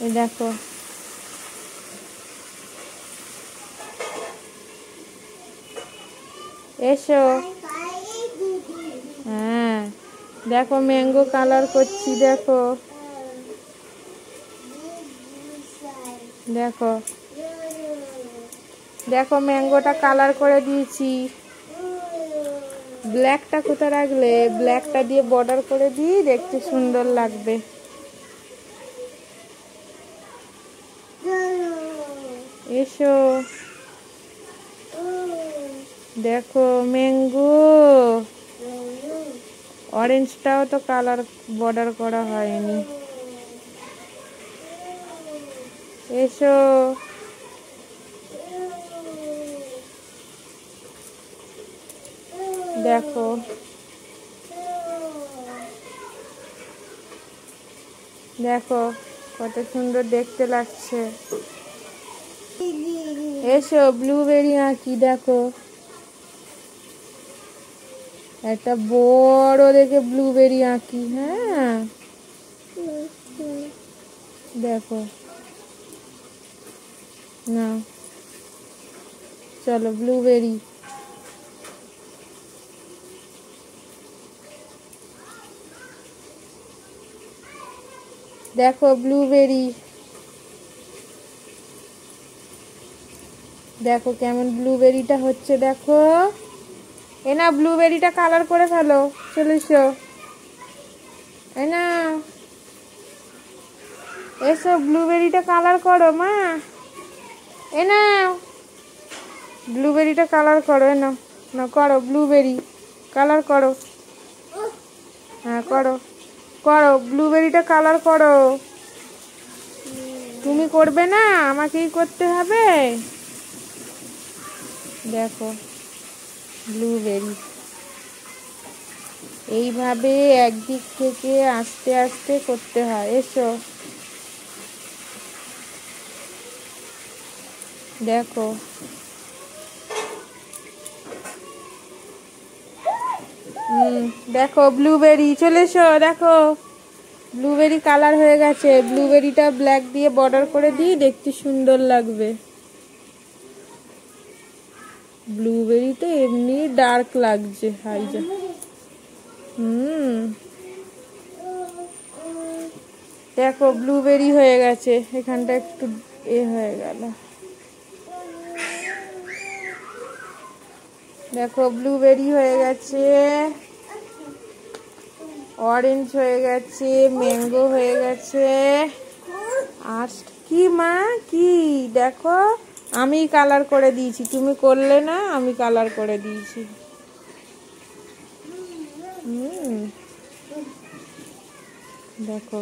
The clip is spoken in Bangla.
এই দেখো এসো। হ্যাঁ দেখো ম্যাঙ্গো কালার করছি, দেখো দেখো দেখো ম্যাঙ্গোটা কালার করে দিয়েছি। ব্ল্যাকটা কোথায় রাখলে? ব্ল্যাকটা দিয়ে বর্ডার করে দিই, দেখতে সুন্দর লাগবে। এসো দেখো ম্যাঙ্গো। অরেঞ্জটাও তো কালার বর্ডার করা হয়নি। এসো দেখো দেখো কত সুন্দর দেখতে লাগছে। এসো ব্লুবেরি আঁকি, দেখো একটা বড় দেখে ব্লুবেরি আঁকি। হ্যাঁ দেখো না, চলো ব্লুবেরি। দেখো ব্লুবেরি, দেখো কেমন ব্লুবেরিটা হচ্ছে, দেখো। এ না ব্লুবেরিটা কালার করে ফেলো, চলে এসো। এ না এসো ব্লুবেরিটা কালার করো মা। এ না ব্লুবেরিটা কালার করো, এ না না করো ব্লুবেরি কালার করো। হ্যাঁ করো করো ব্লুবেরিটা কালার করো। তুমি করবে না, আমাকেই করতে হবে। দেখো ব্লুবেরি এইভাবে একদিক থেকে আস্তে আস্তে করতে হয়। এসো দেখো দেখো ব্লুবেরি, চলে এসো। দেখো ব্লুবেরি কালার হয়ে গেছে। ব্লুবেরিটা ব্ল্যাক দিয়ে বর্ডার করে দিই, দেখতে সুন্দর লাগবে। ব্লুবেরি তো এমনি ডার্ক লাগছে, হাই যা। দেখো ব্লুবেরি হয়ে গেছে, এখানটা একটু এ হয়ে গেল। দেখো ব্লুবেরি হয়ে গেছে, অরেঞ্জ হয়ে গেছে, ম্যাঙ্গো হয়ে গেছে। আর কি মা কি? দেখো আমি কালার করে দিয়েছি, তুমি করলে না, আমি কালার করে দিয়েছি। দেখো